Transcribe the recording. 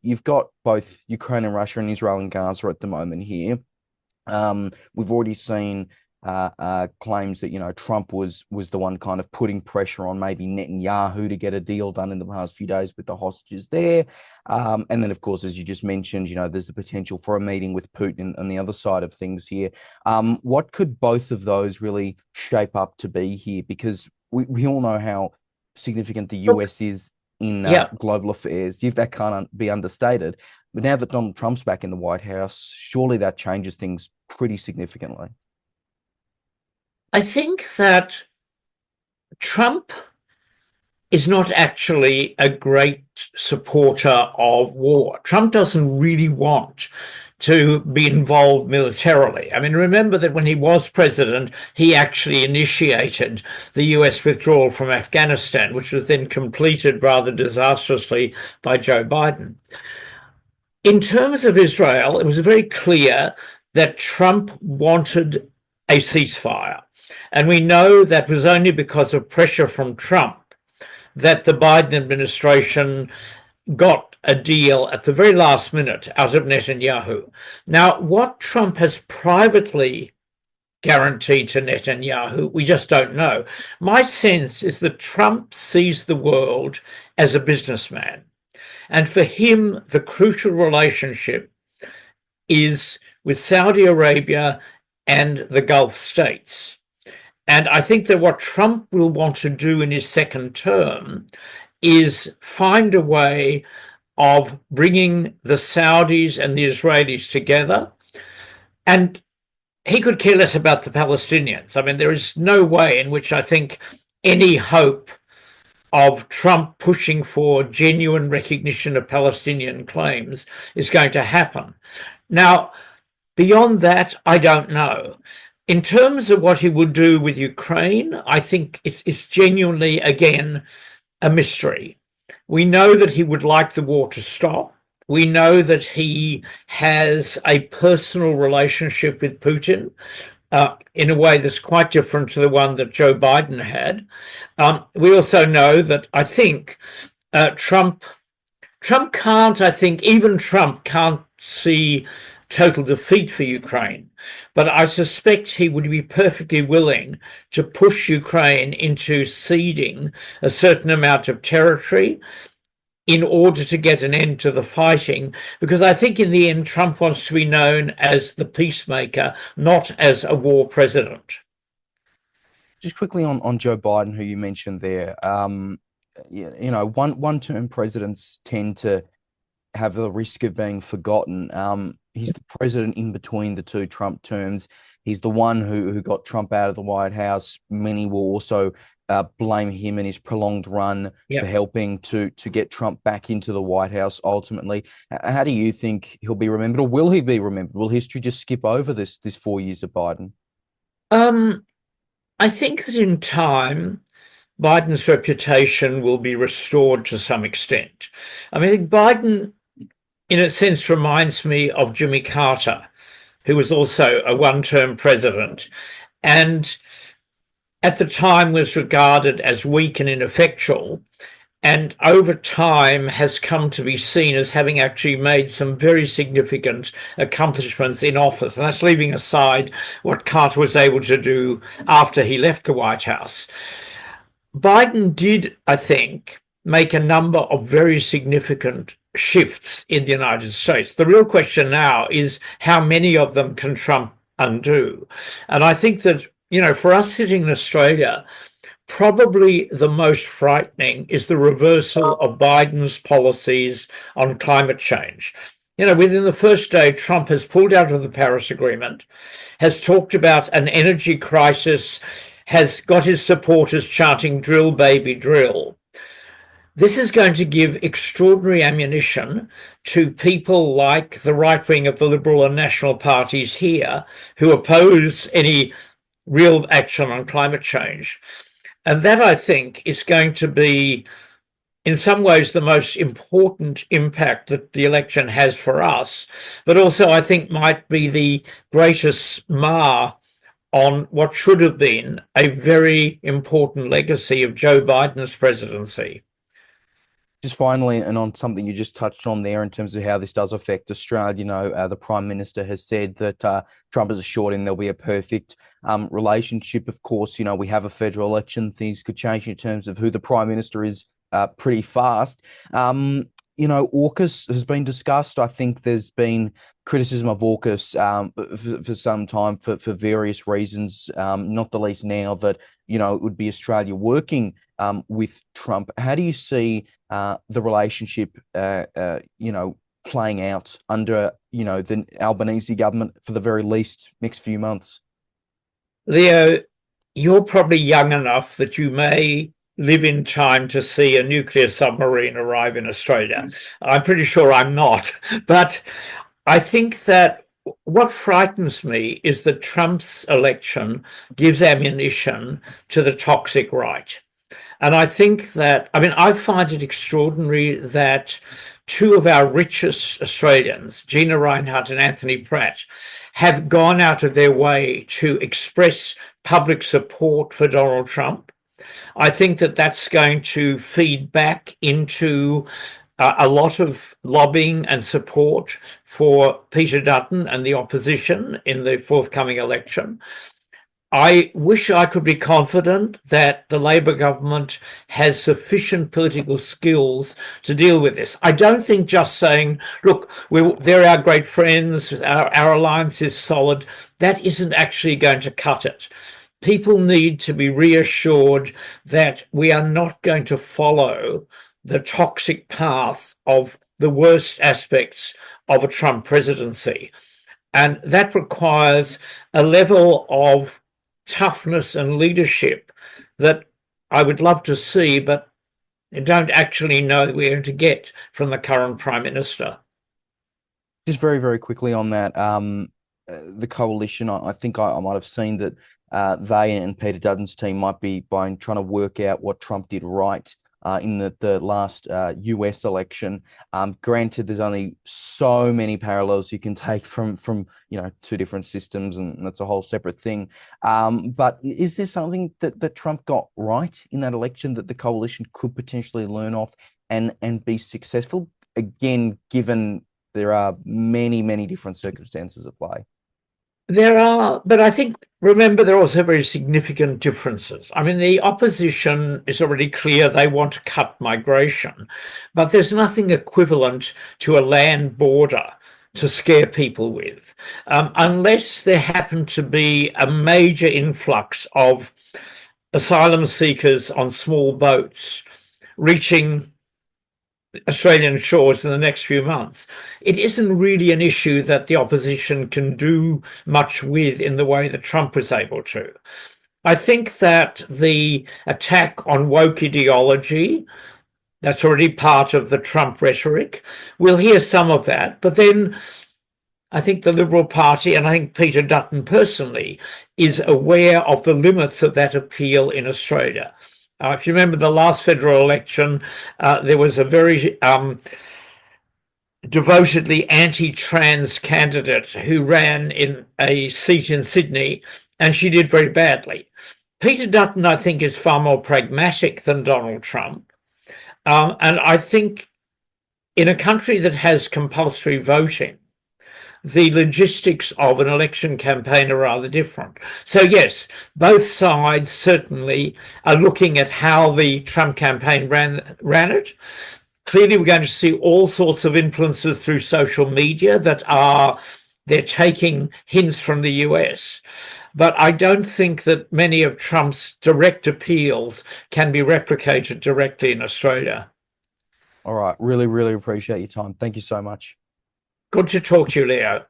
you've got both Ukraine and Russia and Israel and Gaza at the moment here. We've already seen claims that Trump was the one kind of putting pressure on maybe Netanyahu to get a deal done in the past few days with the hostages there, and then of course, as you just mentioned, there's the potential for a meeting with Putin on the other side of things here. What could both of those really shape up to be here? Because we all know how significant the US is in Yeah, global affairs. That can't be understated. But now that Donald Trump's back in the White House, surely that changes things pretty significantly. I think that Trump is not actually a great supporter of war. Trump doesn't really want to be involved militarily. I mean, remember that when he was president, he actually initiated the US withdrawal from Afghanistan, which was then completed rather disastrously by Joe Biden. In terms of Israel, it was very clear that Trump wanted a ceasefire. And we know that was only because of pressure from Trump that the Biden administration got a deal at the very last minute out of Netanyahu. Now, what Trump has privately guaranteed to Netanyahu, we just don't know. My sense is that Trump sees the world as a businessman. And for him, the crucial relationship is with Saudi Arabia and the Gulf states. And I think that what Trump will want to do in his second term is find a way of bringing the Saudis and the Israelis together. And he could care less about the Palestinians. I mean, there is no way in which I think any hope of Trump pushing for genuine recognition of Palestinian claims is going to happen. Now, beyond that, I don't know. In terms of what he would do with Ukraine, I think it's genuinely, again, a mystery. We know that he would like the war to stop. We know that he has a personal relationship with Putin in a way that's quite different to the one that Joe Biden had. We also know that I think Trump can't, I think even Trump can't see total defeat for Ukraine. But I suspect he would be perfectly willing to push Ukraine into ceding a certain amount of territory in order to get an end to the fighting, because I think in the end, Trump wants to be known as the peacemaker, not as a war president. Just quickly on Joe Biden, who you mentioned there, one-term presidents tend to have the risk of being forgotten. He's the president in between the two Trump terms. He's the one who got Trump out of the White House. Many will also blame him and his prolonged run for helping to get Trump back into the White House ultimately. How do you think he'll be remembered, or will he be remembered? Will history just skip over this 4 years of Biden? I think that in time, Biden's reputation will be restored to some extent. I mean, I think Biden, in a sense, reminds me of Jimmy Carter, who was also a one-term president, and at the time was regarded as weak and ineffectual, and over time has come to be seen as having actually made some very significant accomplishments in office. And that's leaving aside what Carter was able to do after he left the White House. Biden did, I think, make a number of very significant shifts in the United States. The real question now is how many of them can Trump undo? And I think that, for us sitting in Australia, probably the most frightening is the reversal of Biden's policies on climate change. Within the first day, Trump has pulled out of the Paris Agreement, has talked about an energy crisis, has got his supporters chanting "drill, baby, drill." This is going to give extraordinary ammunition to people like the right wing of the Liberal and National parties here who oppose any real action on climate change. And that, I think, is going to be, in some ways, the most important impact that the election has for us, but also, I think, might be the greatest mar on what should have been a very important legacy of Joe Biden's presidency. Just finally, and on something you just touched on there in terms of how this does affect Australia, the Prime Minister has said that Trump has assured him there'll be a perfect relationship. Of course, we have a federal election. Things could change in terms of who the Prime Minister is pretty fast. AUKUS has been discussed. I think there's been criticism of AUKUS for some time for various reasons, not the least now that, it would be Australia working with Trump. How do you see the relationship, playing out under, the Albanese government for the very least next few months? Leo, you're probably young enough that you may live in time to see a nuclear submarine arrive in Australia. I'm pretty sure I'm not. But I think that what frightens me is that Trump's election gives ammunition to the toxic right. And I think that, I find it extraordinary that two of our richest Australians, Gina Rinehart and Anthony Pratt, have gone out of their way to express public support for Donald Trump. I think that that's going to feed back into a lot of lobbying and support for Peter Dutton and the opposition in the forthcoming election. I wish I could be confident that the Labor government has sufficient political skills to deal with this. I don't think just saying, look, they're our great friends, our alliance is solid, that isn't actually going to cut it. People need to be reassured that we are not going to follow the toxic path of the worst aspects of a Trump presidency. And that requires a level of toughness and leadership that I would love to see, but I don't actually know that we're going to get from the current Prime Minister. Just very, very quickly on that, the coalition, I think I might have seen that they and Peter Dutton's team might be trying to work out what Trump did right in the last US election. Granted, there's only so many parallels you can take from two different systems, and that's a whole separate thing. But is there something that Trump got right in that election that the coalition could potentially learn off and be successful? Again, given there are many, many different circumstances at play. There are, but I think, remember, there are also very significant differences. The opposition is already clear they want to cut migration, but there's nothing equivalent to a land border to scare people with, unless there happened to be a major influx of asylum seekers on small boats reaching Australian shores in the next few months. It isn't really an issue that the opposition can do much with in the way that Trump was able to. I think that the attack on woke ideology, that's already part of the Trump rhetoric. We'll hear some of that, but then I think the Liberal Party, and I think Peter Dutton personally, is aware of the limits of that appeal in Australia. If you remember the last federal election, there was a very devotedly anti-trans candidate who ran in a seat in Sydney, and she did very badly. Peter Dutton, I think, is far more pragmatic than Donald Trump. And I think in a country that has compulsory voting, the logistics of an election campaign are rather different. So yes, both sides certainly are looking at how the Trump campaign ran it. Clearly, we're going to see all sorts of influences through social media they're taking hints from the US. But I don't think that many of Trump's direct appeals can be replicated directly in Australia. All right. Really, really appreciate your time. Thank you so much. Good to talk to you, Leo.